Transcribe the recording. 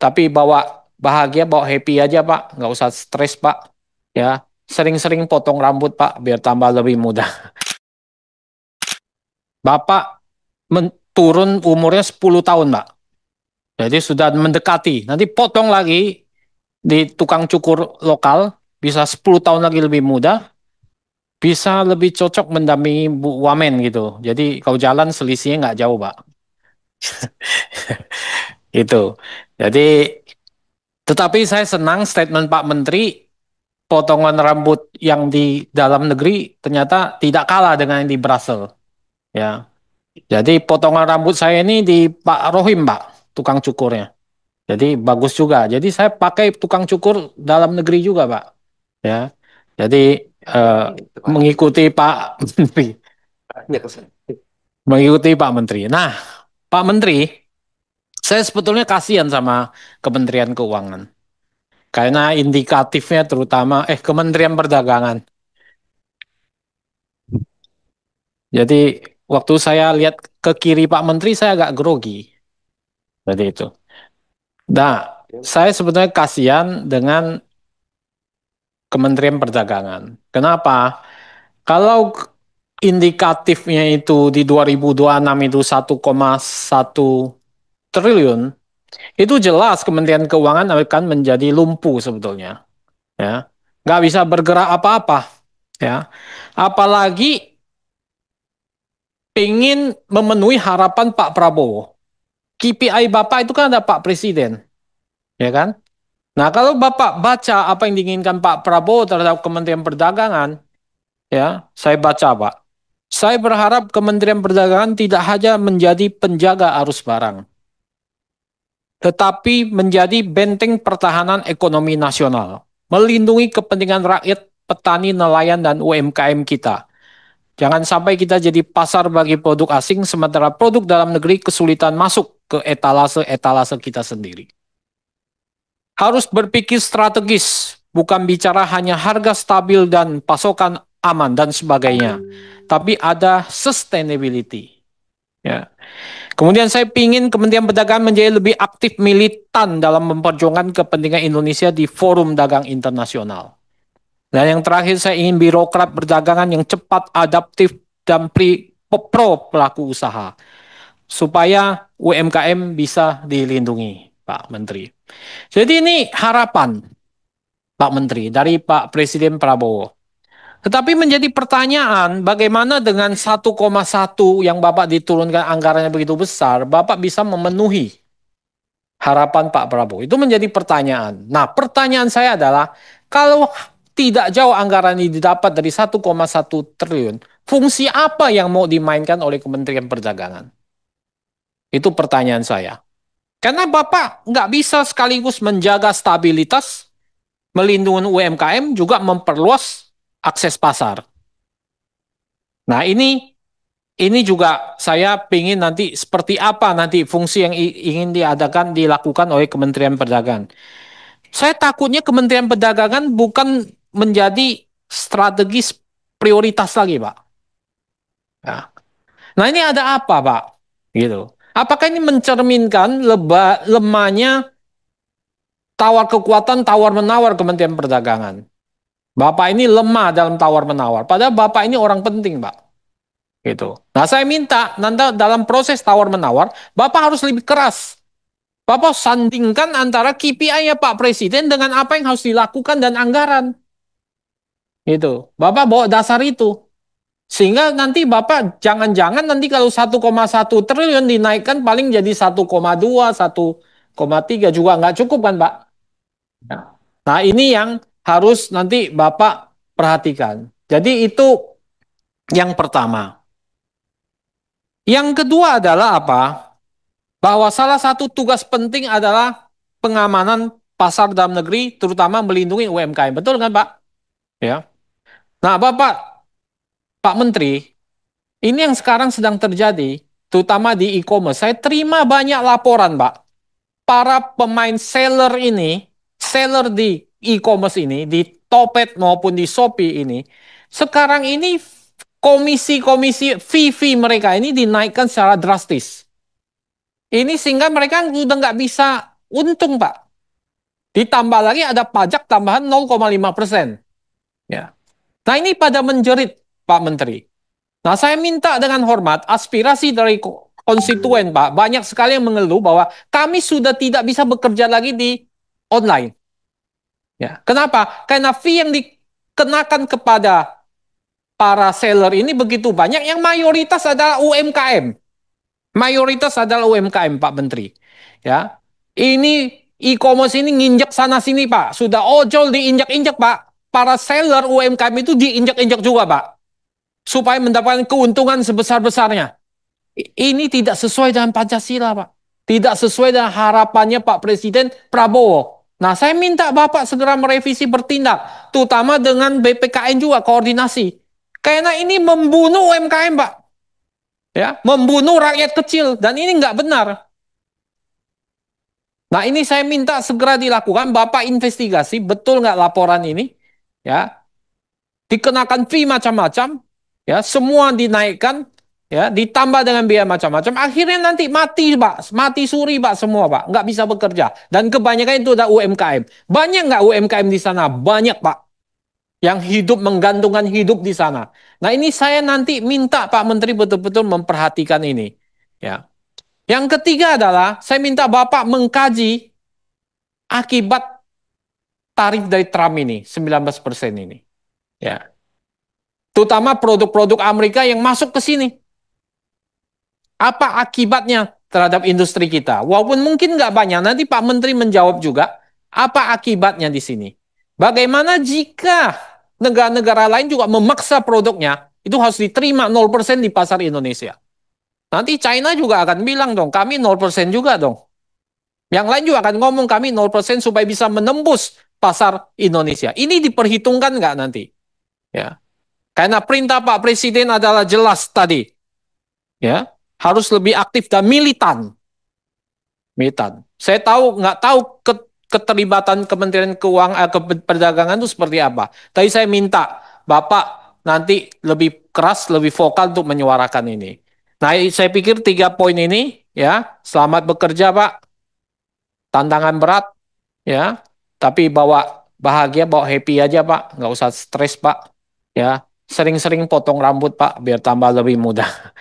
Tapi bawa bahagia, bawa happy aja Pak. Nggak usah stres Pak. Ya, sering-sering potong rambut Pak, biar tambah lebih mudah. Bapak turun umurnya 10 tahun Pak. Jadi sudah mendekati. Nanti potong lagi di tukang cukur lokal, bisa 10 tahun lagi lebih muda, bisa lebih cocok mendampingi Bu Wamen gitu. Jadi kalau jalan selisihnya nggak jauh Pak. Itu. Jadi, tetapi saya senang statement Pak Menteri, potongan rambut yang di dalam negeri ternyata tidak kalah dengan yang di Brussels. Ya, jadi potongan rambut saya ini di Pak Rohim, Pak, tukang cukurnya. Jadi bagus juga. Jadi saya pakai tukang cukur dalam negeri juga, Pak. Ya, jadi eh, mengikuti Pak Menteri, mengikuti Pak Menteri. Nah, Pak Menteri, saya sebetulnya kasihan sama Kementerian Keuangan. Karena indikatifnya terutama, Kementerian Perdagangan. Jadi waktu saya lihat ke kiri Pak Menteri, saya agak grogi. Jadi itu. Nah, saya sebetulnya kasihan dengan Kementerian Perdagangan. Kenapa? Kalau indikatifnya itu di 2026 itu 1,1 triliun, itu jelas Kementerian Keuangan akan menjadi lumpuh sebetulnya. Ya, nggak bisa bergerak apa-apa. Ya, apalagi ingin memenuhi harapan Pak Prabowo. KPI Bapak itu kan ada Pak Presiden, ya kan? Nah, kalau Bapak baca apa yang diinginkan Pak Prabowo terhadap Kementerian Perdagangan, ya, saya baca, Pak. Saya berharap Kementerian Perdagangan tidak hanya menjadi penjaga arus barang, tetapi menjadi benteng pertahanan ekonomi nasional, melindungi kepentingan rakyat, petani, nelayan, dan UMKM kita. Jangan sampai kita jadi pasar bagi produk asing, sementara produk dalam negeri kesulitan masuk ke etalase-etalase kita sendiri. Harus berpikir strategis, bukan bicara hanya harga stabil dan pasokan aman dan sebagainya, tapi ada sustainability. Ya. Kemudian saya ingin Kementerian Perdagangan menjadi lebih aktif militan dalam memperjuangkan kepentingan Indonesia di forum dagang internasional. Dan yang terakhir saya ingin birokrat perdagangan yang cepat, adaptif, dan pro pelaku usaha. Supaya UMKM bisa dilindungi, Pak Menteri. Jadi ini harapan Pak Menteri dari Pak Presiden Prabowo. Tetapi menjadi pertanyaan, bagaimana dengan 1,1 yang Bapak diturunkan anggarannya begitu besar, Bapak bisa memenuhi harapan Pak Prabowo? Itu menjadi pertanyaan. Nah, pertanyaan saya adalah, kalau tidak jauh anggaran ini didapat dari 1,1 triliun, fungsi apa yang mau dimainkan oleh Kementerian Perdagangan? Itu pertanyaan saya. Karena Bapak nggak bisa sekaligus menjaga stabilitas, melindungi UMKM, juga memperluas akses pasar. Nah, ini juga saya ingin nanti seperti apa nanti fungsi yang ingin dilakukan oleh Kementerian Perdagangan. Saya takutnya Kementerian Perdagangan bukan menjadi strategis prioritas lagi, Pak. Ya. Nah, ini ada apa, Pak? Gitu. Apakah ini mencerminkan lemahnya tawar kekuatan tawar-menawar Kementerian Perdagangan? Bapak ini lemah dalam tawar-menawar. Padahal Bapak ini orang penting, Pak. Gitu. Nah, saya minta nanti dalam proses tawar-menawar, Bapak harus lebih keras. Bapak sandingkan antara KPI-nya Pak Presiden dengan apa yang harus dilakukan dan anggaran. Gitu. Bapak bawa dasar itu. Sehingga nanti Bapak jangan-jangan nanti kalau 1,1 triliun dinaikkan paling jadi 1,2, 1,3 juga nggak cukup kan, Pak? Nah, ini yang harus nanti Bapak perhatikan. Jadi itu yang pertama. Yang kedua adalah apa? Bahwa salah satu tugas penting adalah pengamanan pasar dalam negeri, terutama melindungi UMKM. Betul kan, Pak? Ya. Nah, Pak Menteri, ini yang sekarang sedang terjadi, terutama di e-commerce. Saya terima banyak laporan, Pak. Para pemain seller di e-commerce ini, di Topet maupun di Shopee ini, sekarang ini komisi-komisi fee mereka ini dinaikkan secara drastis. Ini sehingga mereka sudah nggak bisa untung Pak. Ditambah lagi ada pajak tambahan 0,5%. Ya. Nah ini pada menjerit Pak Menteri. Nah saya minta dengan hormat aspirasi dari konstituen Pak. Banyak sekali yang mengeluh bahwa kami sudah tidak bisa bekerja lagi di online. Ya. Kenapa? Karena fee yang dikenakan kepada para seller ini begitu banyak yang mayoritas adalah UMKM. Mayoritas adalah UMKM Pak Menteri. Ya. Ini e-commerce ini nginjek sana sini Pak. Sudah ojol diinjak-injak Pak. Para seller UMKM itu diinjak-injak juga Pak. Supaya mendapatkan keuntungan sebesar-besarnya. Ini tidak sesuai dengan Pancasila Pak. Tidak sesuai dengan harapannya Pak Presiden Prabowo. Nah, saya minta Bapak segera merevisi bertindak, terutama dengan BPKN juga koordinasi. Karena ini membunuh UMKM, Pak. Ya, membunuh rakyat kecil dan ini nggak benar. Nah, ini saya minta segera dilakukan. Bapak investigasi betul nggak laporan ini? Ya, dikenakan fee macam-macam, ya, semua dinaikkan, ya, ditambah dengan biaya macam-macam. Akhirnya nanti mati, Pak, mati suri, Pak, semua, Pak, nggak bisa bekerja. Dan kebanyakan itu ada UMKM. Banyak nggak UMKM di sana? Banyak, Pak, yang hidup menggantungkan hidup di sana. Nah, ini saya nanti minta Pak Menteri betul-betul memperhatikan ini. Ya. Yang ketiga adalah saya minta Bapak mengkaji akibat tarif dari Trump ini, 19% ini. Ya. Terutama produk-produk Amerika yang masuk ke sini. Apa akibatnya terhadap industri kita? Walaupun mungkin nggak banyak, nanti Pak Menteri menjawab juga apa akibatnya di sini. Bagaimana jika negara-negara lain juga memaksa produknya, itu harus diterima 0% di pasar Indonesia. Nanti China juga akan bilang dong, kami 0% juga dong. Yang lain juga akan ngomong kami 0% supaya bisa menembus pasar Indonesia. Ini diperhitungkan nggak nanti? Ya. Karena perintah Pak Presiden adalah jelas tadi. Ya, harus lebih aktif dan militan. Militan. Saya nggak tahu keterlibatan Kementerian Keuangan Perdagangan itu seperti apa. Tapi saya minta Bapak nanti lebih keras, lebih vokal untuk menyuarakan ini. Nah, saya pikir 3 poin ini, ya, selamat bekerja Pak. Tantangan berat, ya, tapi bawa bahagia, bawa happy aja Pak. Nggak usah stres Pak. Ya, sering-sering potong rambut Pak, biar tambah lebih mudah.